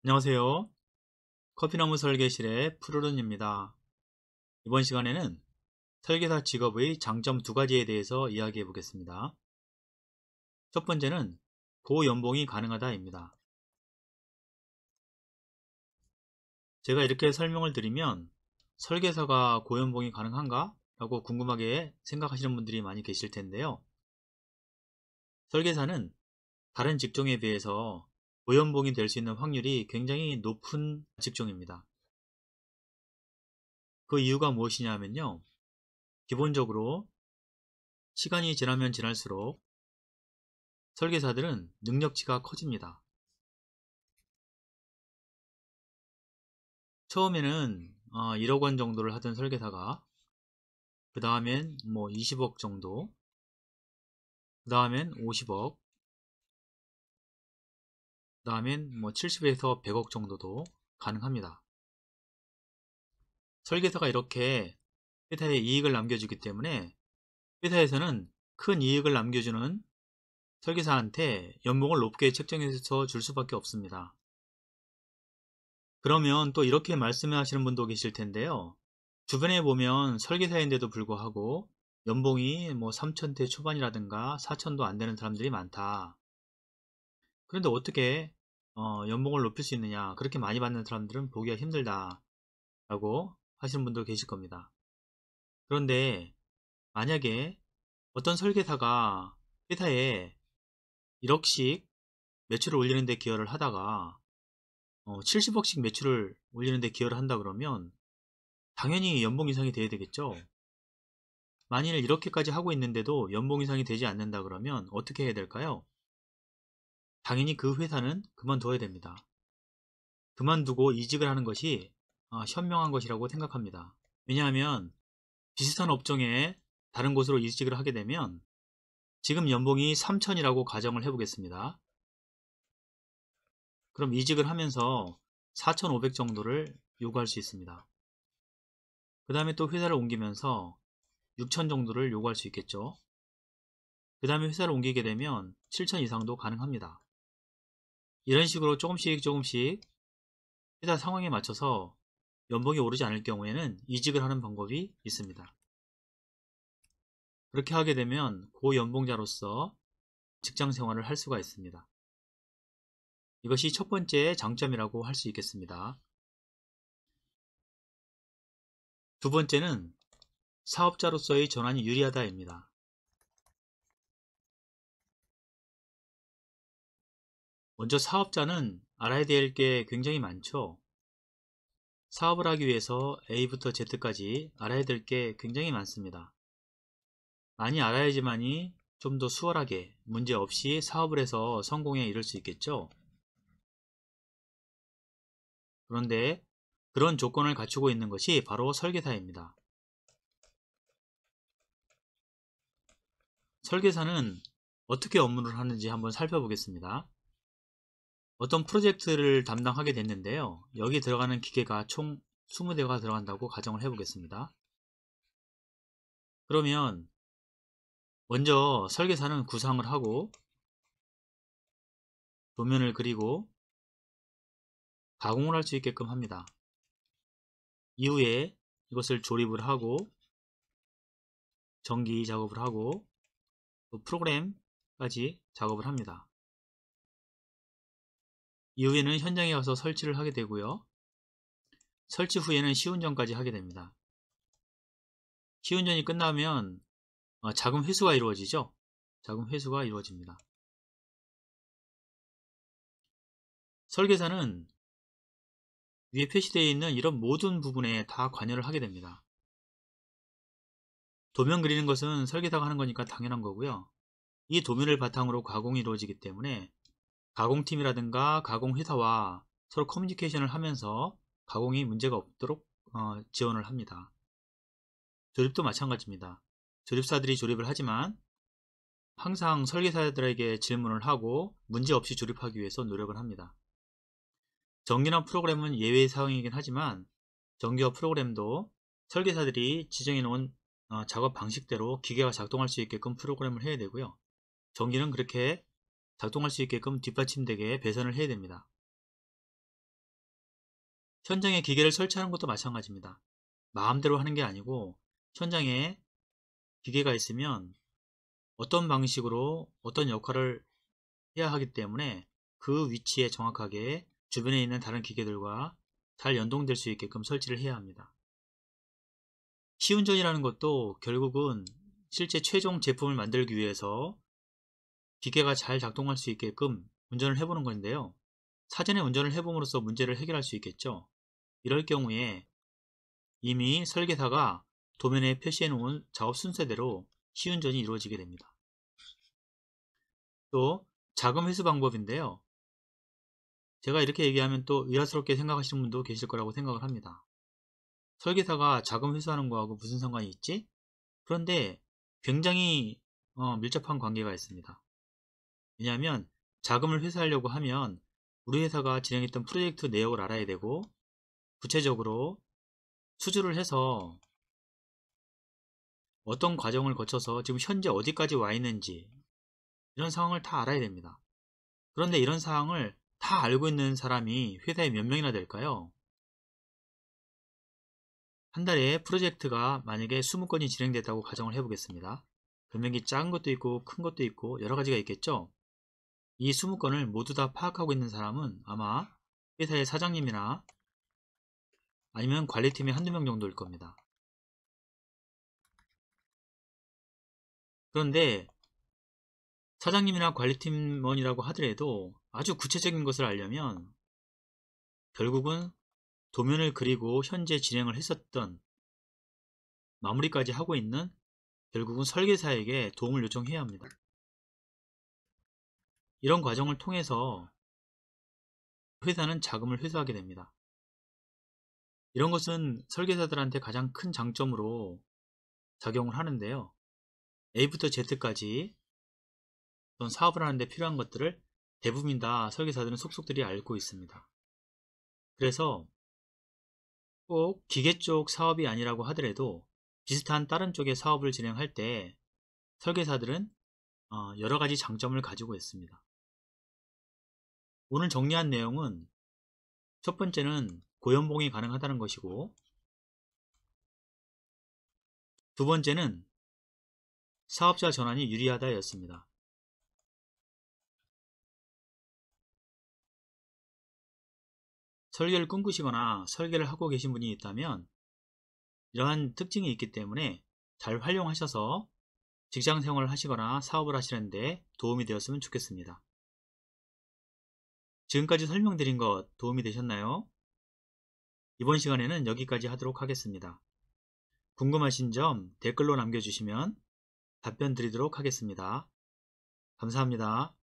안녕하세요. 커피나무 설계실의 푸르른입니다. 이번 시간에는 설계사 직업의 장점 두 가지에 대해서 이야기해 보겠습니다. 첫 번째는 고연봉이 가능하다입니다. 제가 이렇게 설명을 드리면 설계사가 고연봉이 가능한가? 라고 궁금하게 생각하시는 분들이 많이 계실 텐데요. 설계사는 다른 직종에 비해서 고연봉이 될 수 있는 확률이 굉장히 높은 직종입니다. 그 이유가 무엇이냐면요. 기본적으로 시간이 지나면 지날수록 설계사들은 능력치가 커집니다. 처음에는 1억 원 정도를 하던 설계사가 그 다음엔 뭐 20억 정도, 그 다음엔 50억, 그 다음엔 뭐 70에서 100억 정도도 가능합니다. 설계사가 이렇게 회사에 이익을 남겨주기 때문에 회사에서는 큰 이익을 남겨주는 설계사한테 연봉을 높게 책정해서 줄 수밖에 없습니다. 그러면 또 이렇게 말씀하시는 분도 계실 텐데요. 주변에 보면 설계사인데도 불구하고 연봉이 뭐 3천대 초반이라든가 4천도 안 되는 사람들이 많다. 그런데 어떻게 연봉을 높일 수 있느냐? 그렇게 많이 받는 사람들은 보기가 힘들다 라고 하시는 분도 계실 겁니다. 그런데 만약에 어떤 설계사가 회사에 1억씩 매출을 올리는 데 기여를 하다가 70억씩 매출을 올리는 데 기여를 한다 그러면 당연히 연봉 인상이 돼야 되겠죠. 만일 이렇게까지 하고 있는데도 연봉 인상이 되지 않는다 그러면 어떻게 해야 될까요? 당연히 그 회사는 그만둬야 됩니다. 그만두고 이직을 하는 것이 현명한 것이라고 생각합니다. 왜냐하면 비슷한 업종에 다른 곳으로 이직을 하게 되면 지금 연봉이 3천이라고 가정을 해보겠습니다. 그럼 이직을 하면서 4,500 정도를 요구할 수 있습니다. 그 다음에 또 회사를 옮기면서 6천 정도를 요구할 수 있겠죠. 그 다음에 회사를 옮기게 되면 7천 이상도 가능합니다. 이런 식으로 조금씩 회사 상황에 맞춰서 연봉이 오르지 않을 경우에는 이직을 하는 방법이 있습니다. 그렇게 하게 되면 고연봉자로서 직장 생활을 할 수가 있습니다. 이것이 첫 번째 장점이라고 할 수 있겠습니다. 두 번째는 사업자로서의 전환이 유리하다입니다. 먼저 사업자는 알아야 될 게 굉장히 많죠. 사업을 하기 위해서 A부터 Z까지 알아야 될 게 굉장히 많습니다. 많이 알아야지만이 좀 더 수월하게 문제없이 사업을 해서 성공에 이를 수 있겠죠. 그런데 그런 조건을 갖추고 있는 것이 바로 설계사입니다. 설계사는 어떻게 업무를 하는지 한번 살펴보겠습니다. 어떤 프로젝트를 담당하게 됐는데요. 여기 들어가는 기계가 총 20대가 들어간다고 가정을 해보겠습니다. 그러면 먼저 설계사는 구상을 하고 도면을 그리고 가공을 할 수 있게끔 합니다. 이후에 이것을 조립을 하고 전기 작업을 하고 또 프로그램까지 작업을 합니다. 이후에는 현장에 가서 설치를 하게 되고요. 설치 후에는 시운전까지 하게 됩니다. 시운전이 끝나면 자금 회수가 이루어지죠. 자금 회수가 이루어집니다. 설계사는 위에 표시되어 있는 이런 모든 부분에 다 관여를 하게 됩니다. 도면 그리는 것은 설계사가 하는 거니까 당연한 거고요. 이 도면을 바탕으로 가공이 이루어지기 때문에 가공팀이라든가 가공회사와 서로 커뮤니케이션을 하면서 가공이 문제가 없도록 지원을 합니다. 조립도 마찬가지입니다. 조립사들이 조립을 하지만 항상 설계사들에게 질문을 하고 문제없이 조립하기 위해서 노력을 합니다. 전기나 프로그램은 예외 사항이긴 하지만 전기와 프로그램도 설계사들이 지정해 놓은 작업 방식대로 기계가 작동할 수 있게끔 프로그램을 해야 되고요. 전기는 그렇게 작동할 수 있게끔 뒷받침되게 배선을 해야 됩니다. 현장에 기계를 설치하는 것도 마찬가지입니다. 마음대로 하는 게 아니고 현장에 기계가 있으면 어떤 방식으로 어떤 역할을 해야 하기 때문에 그 위치에 정확하게 주변에 있는 다른 기계들과 잘 연동될 수 있게끔 설치를 해야 합니다. 시운전이라는 것도 결국은 실제 최종 제품을 만들기 위해서 기계가 잘 작동할 수 있게끔 운전을 해보는 건데요. 사전에 운전을 해봄으로써 문제를 해결할 수 있겠죠. 이럴 경우에 이미 설계사가 도면에 표시해 놓은 작업 순서대로 시운전이 이루어지게 됩니다. 또 자금 회수 방법인데요. 제가 이렇게 얘기하면 또 의아스럽게 생각하시는 분도 계실 거라고 생각을 합니다. 설계사가 자금 회수하는 거하고 무슨 상관이 있지? 그런데 굉장히 밀접한 관계가 있습니다. 왜냐하면 자금을 회수하려고 하면 우리 회사가 진행했던 프로젝트 내역을 알아야 되고 구체적으로 수주를 해서 어떤 과정을 거쳐서 지금 현재 어디까지 와 있는지 이런 상황을 다 알아야 됩니다. 그런데 이런 사항을 다 알고 있는 사람이 회사에 몇 명이나 될까요? 한 달에 프로젝트가 만약에 20건이 진행됐다고 가정을 해보겠습니다. 금액이 작은 것도 있고 큰 것도 있고 여러 가지가 있겠죠? 이 20건을 모두 다 파악하고 있는 사람은 아마 회사의 사장님이나 아니면 관리팀의 한두 명 정도일 겁니다. 그런데 사장님이나 관리팀원이라고 하더라도 아주 구체적인 것을 알려면 결국은 도면을 그리고 현재 진행을 했었던 마무리까지 하고 있는 결국은 설계사에게 도움을 요청해야 합니다. 이런 과정을 통해서 회사는 자금을 회수하게 됩니다. 이런 것은 설계사들한테 가장 큰 장점으로 작용을 하는데요. A부터 Z까지 어떤 사업을 하는데 필요한 것들을 대부분 다 설계사들은 속속들이 알고 있습니다. 그래서 꼭 기계 쪽 사업이 아니라고 하더라도 비슷한 다른 쪽의 사업을 진행할 때 설계사들은 여러 가지 장점을 가지고 있습니다. 오늘 정리한 내용은 첫 번째는 고연봉이 가능하다는 것이고, 두 번째는 사업자 전환이 유리하다 였습니다. 설계를 꿈꾸시거나 설계를 하고 계신 분이 있다면 이러한 특징이 있기 때문에 잘 활용하셔서 직장 생활을 하시거나 사업을 하시는데 도움이 되었으면 좋겠습니다. 지금까지 설명드린 것 도움이 되셨나요? 이번 시간에는 여기까지 하도록 하겠습니다. 궁금하신 점 댓글로 남겨주시면 답변 드리도록 하겠습니다. 감사합니다.